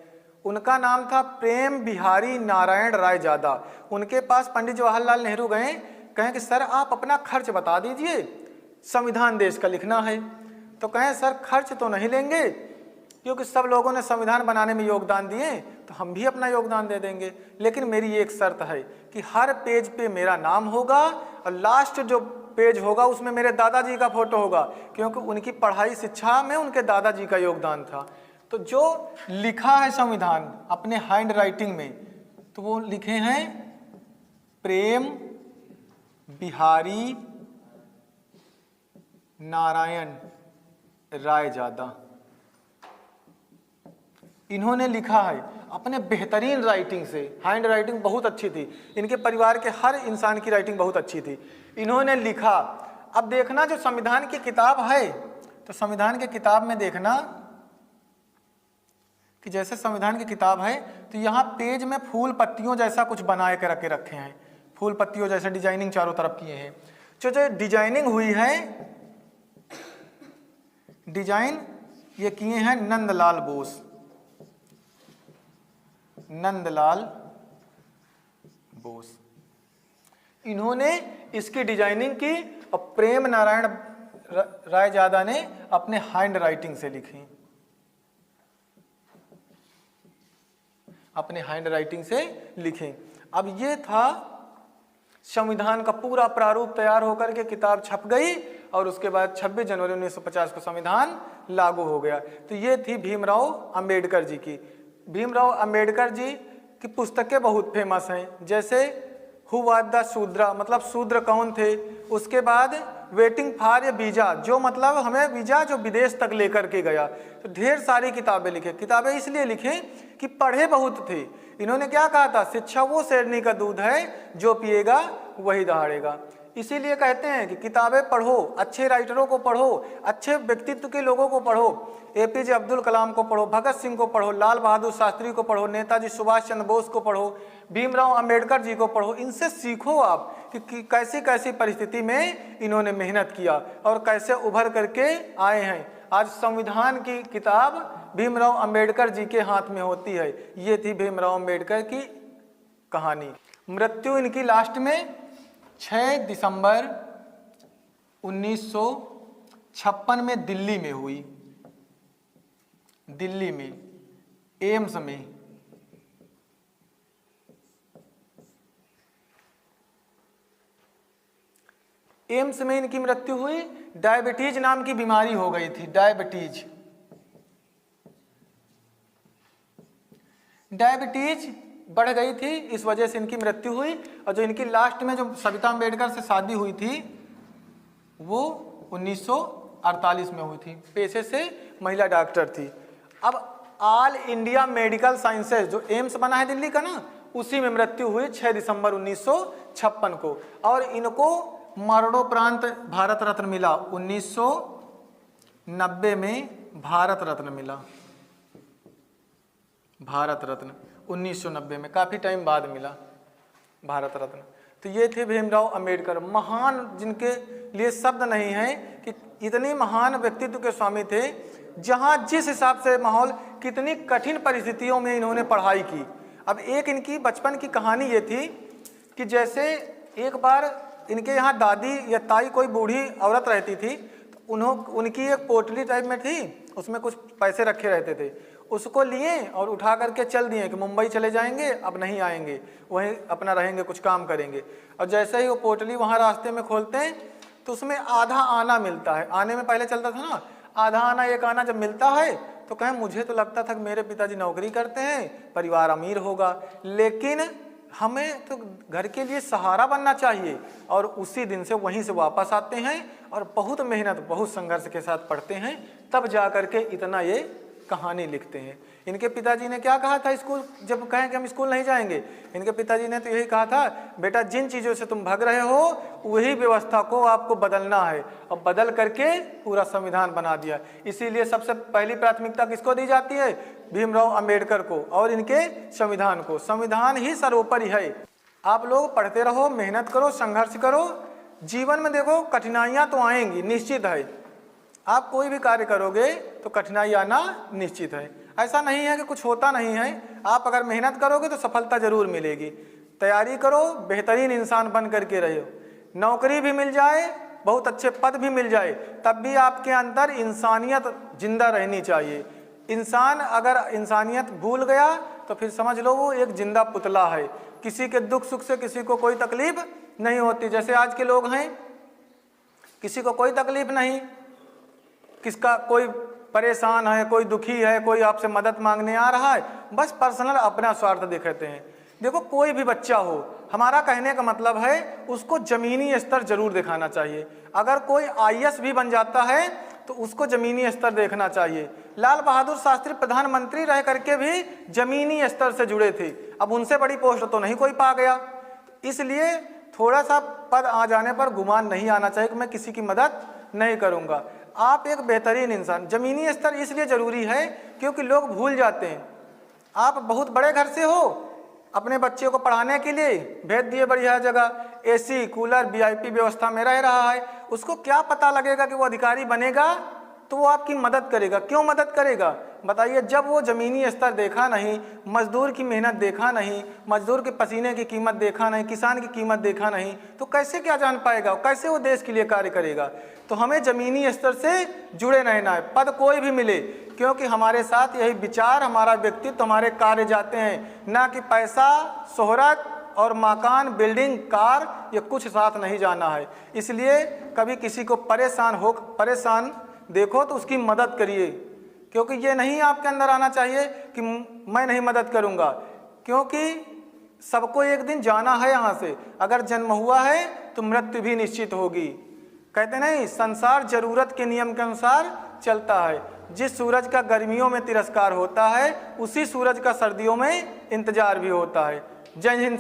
उनका नाम था प्रेम बिहारी नारायण रायजादा। उनके पास पंडित जवाहरलाल नेहरू गए, कहें कि सर आप अपना खर्च बता दीजिए, संविधान देश का लिखना है। तो कहें सर खर्च तो नहीं लेंगे, क्योंकि सब लोगों ने संविधान बनाने में योगदान दिए, तो हम भी अपना योगदान दे देंगे, लेकिन मेरी एक शर्त है कि हर पेज पे मेरा नाम होगा और लास्ट जो पेज होगा उसमें मेरे दादाजी का फोटो होगा, क्योंकि उनकी पढ़ाई शिक्षा में उनके दादाजी का योगदान था। तो जो लिखा है संविधान अपने हैंड राइटिंग में, तो वो लिखे हैं प्रेम बिहारी नारायण रायजादा। इन्होंने लिखा है अपने बेहतरीन राइटिंग से। हैंड राइटिंग बहुत अच्छी थी, इनके परिवार के हर इंसान की राइटिंग बहुत अच्छी थी। इन्होंने लिखा। अब देखना जो संविधान की किताब है, तो संविधान की किताब में देखना कि जैसे संविधान की किताब है, तो यहाँ पेज में फूल पत्तियों जैसा कुछ बना के रखे हैं, फूल पत्तियों जैसे डिजाइनिंग चारों तरफ किए हैं। जो डिजाइनिंग हुई है, डिजाइन ये किए हैं नंदलाल बोस, नंदलाल बोस। इन्होंने इसकी डिजाइनिंग की और प्रेम नारायण रायजादा ने अपने हैंड राइटिंग से लिखी, अपने हैंड राइटिंग से लिखे। अब ये था संविधान का पूरा प्रारूप तैयार होकर के किताब छप गई, और उसके बाद 26 जनवरी 1950 को संविधान लागू हो गया। तो ये थी भीमराव अंबेडकर जी की। भीमराव अंबेडकर जी की पुस्तकें बहुत फेमस हैं, जैसे हु वाज द शूद्रा, मतलब शूद्र कौन थे। उसके बाद वेटिंग फॉर ए वीजा, जो मतलब हमें वीजा जो विदेश तक लेकर के गया। तो ढेर सारी किताबें लिखे। किताबें इसलिए लिखे कि पढ़े बहुत थे। इन्होंने क्या कहा था, शिक्षा वो शेरनी का दूध है जो पिएगा वही दहाड़ेगा। इसीलिए कहते हैं कि किताबें पढ़ो, अच्छे राइटरों को पढ़ो, अच्छे व्यक्तित्व के लोगों को पढ़ो। एपीजे अब्दुल कलाम को पढ़ो, भगत सिंह को पढ़ो, लाल बहादुर शास्त्री को पढ़ो, नेताजी सुभाष चंद्र बोस को पढ़ो, भीमराव अंबेडकर जी को पढ़ो। इनसे सीखो आप कि कैसी कैसी परिस्थिति में इन्होंने मेहनत किया और कैसे उभर करके आए हैं। आज संविधान की किताब भीमराव अंबेडकर जी के हाथ में होती है। ये थी भीमराव अंबेडकर की कहानी। मृत्यु इनकी लास्ट में 6 दिसंबर 1956 में दिल्ली में हुई, दिल्ली में एम्स में। एम्स में इनकी मृत्यु हुई। डायबिटीज नाम की बीमारी हो गई थी, डायबिटीज। डायबिटीज बढ़ गई थी, इस वजह से इनकी मृत्यु हुई। और जो इनकी लास्ट में जो सविता अंबेडकर से शादी हुई थी, वो 1948 में हुई थी। पेशे से महिला डॉक्टर थी। अब ऑल इंडिया मेडिकल साइंसेज जो एम्स बना है दिल्ली का ना, उसी में मृत्यु हुई 6 दिसंबर 1956 को। और इनको मरणोपरांत भारत रत्न मिला। 1990 में भारत रत्न मिला, भारत रत्न 1990 में, काफ़ी टाइम बाद मिला भारत रत्न। तो ये थे भीमराव अंबेडकर, महान, जिनके लिए शब्द नहीं है कि इतने महान व्यक्तित्व के स्वामी थे। जहाँ जिस हिसाब से माहौल, कितनी कठिन परिस्थितियों में इन्होंने पढ़ाई की। अब एक इनकी बचपन की कहानी ये थी कि जैसे एक बार इनके यहाँ दादी या ताई कोई बूढ़ी औरत रहती थी, तो उनकी एक पोटली टाइप में थी, उसमें कुछ पैसे रखे रहते थे, उसको लिए और उठा करके चल दिए कि मुंबई चले जाएंगे, अब नहीं आएंगे, वहीं अपना रहेंगे, कुछ काम करेंगे। और जैसे ही वो पोटली वहाँ रास्ते में खोलते हैं तो उसमें आधा आना मिलता है। आने में पहले चलता था ना, आधा आना एक आना जब मिलता है तो कहें मुझे तो लगता था कि मेरे पिताजी नौकरी करते हैं, परिवार अमीर होगा, लेकिन हमें तो घर के लिए सहारा बनना चाहिए। और उसी दिन से वहीं से वापस आते हैं और बहुत मेहनत, बहुत संघर्ष के साथ पढ़ते हैं, तब जा कर के इतना ये कहानी लिखते हैं। इनके पिताजी ने क्या कहा था स्कूल, जब कहें कि हम स्कूल नहीं जाएंगे, इनके पिताजी ने तो यही कहा था, बेटा जिन चीज़ों से तुम भाग रहे हो वही व्यवस्था को आपको बदलना है, और बदल करके पूरा संविधान बना दिया। इसीलिए सबसे पहली प्राथमिकता किसको दी जाती है, भीमराव अंबेडकर को और इनके संविधान को। संविधान ही सर्वोपरि है। आप लोग पढ़ते रहो, मेहनत करो, संघर्ष करो। जीवन में देखो कठिनाइयाँ तो आएंगी, निश्चित है। आप कोई भी कार्य करोगे तो कठिनाई आना निश्चित है। ऐसा नहीं है कि कुछ होता नहीं है। आप अगर मेहनत करोगे तो सफलता जरूर मिलेगी। तैयारी करो, बेहतरीन इंसान बन करके रहो। नौकरी भी मिल जाए, बहुत अच्छे पद भी मिल जाए, तब भी आपके अंदर इंसानियत जिंदा रहनी चाहिए। इंसान अगर इंसानियत भूल गया तो फिर समझ लो वो एक जिंदा पुतला है। किसी के दुख सुख से किसी को कोई तकलीफ नहीं होती। जैसे आज के लोग हैं, किसी को कोई तकलीफ नहीं, किसका कोई परेशान है, कोई दुखी है, कोई आपसे मदद मांगने आ रहा है, बस पर्सनल अपना स्वार्थ दिखाते हैं। देखो कोई भी बच्चा हो, हमारा कहने का मतलब है उसको जमीनी स्तर जरूर दिखाना चाहिए। अगर कोई आईएएस भी बन जाता है तो उसको जमीनी स्तर देखना चाहिए। लाल बहादुर शास्त्री प्रधानमंत्री रह करके भी जमीनी स्तर से जुड़े थे। अब उनसे बड़ी पोस्ट तो नहीं कोई पा गया। इसलिए थोड़ा सा पद आ जाने पर गुमान नहीं आना चाहिए कि मैं किसी की मदद नहीं करूँगा। आप एक बेहतरीन इंसान, जमीनी स्तर इसलिए ज़रूरी है क्योंकि लोग भूल जाते हैं। आप बहुत बड़े घर से हो, अपने बच्चे को पढ़ाने के लिए भेज दिए बढ़िया जगह, एसी कूलर वीआईपी व्यवस्था में रह रहा है, उसको क्या पता लगेगा कि वो अधिकारी बनेगा तो वो आपकी मदद करेगा। क्यों मदद करेगा बताइए? जब वो ज़मीनी स्तर देखा नहीं, मजदूर की मेहनत देखा नहीं, मजदूर के पसीने की कीमत देखा नहीं, किसान की कीमत देखा नहीं, तो कैसे क्या जान पाएगा, कैसे वो देश के लिए कार्य करेगा। तो हमें ज़मीनी स्तर से जुड़े रहना है, पद कोई भी मिले, क्योंकि हमारे साथ यही विचार, हमारा व्यक्तित्व, हमारे कार्य जाते हैं, ना कि पैसा, शोहरत और मकान, बिल्डिंग, कार, ये कुछ साथ नहीं जाना है। इसलिए कभी किसी को परेशान देखो तो उसकी मदद करिए, क्योंकि ये नहीं आपके अंदर आना चाहिए कि मैं नहीं मदद करूँगा, क्योंकि सबको एक दिन जाना है यहाँ से। अगर जन्म हुआ है तो मृत्यु भी निश्चित होगी। कहते नहीं, संसार जरूरत के नियम के अनुसार चलता है। जिस सूरज का गर्मियों में तिरस्कार होता है, उसी सूरज का सर्दियों में इंतजार भी होता है। जय हिंद।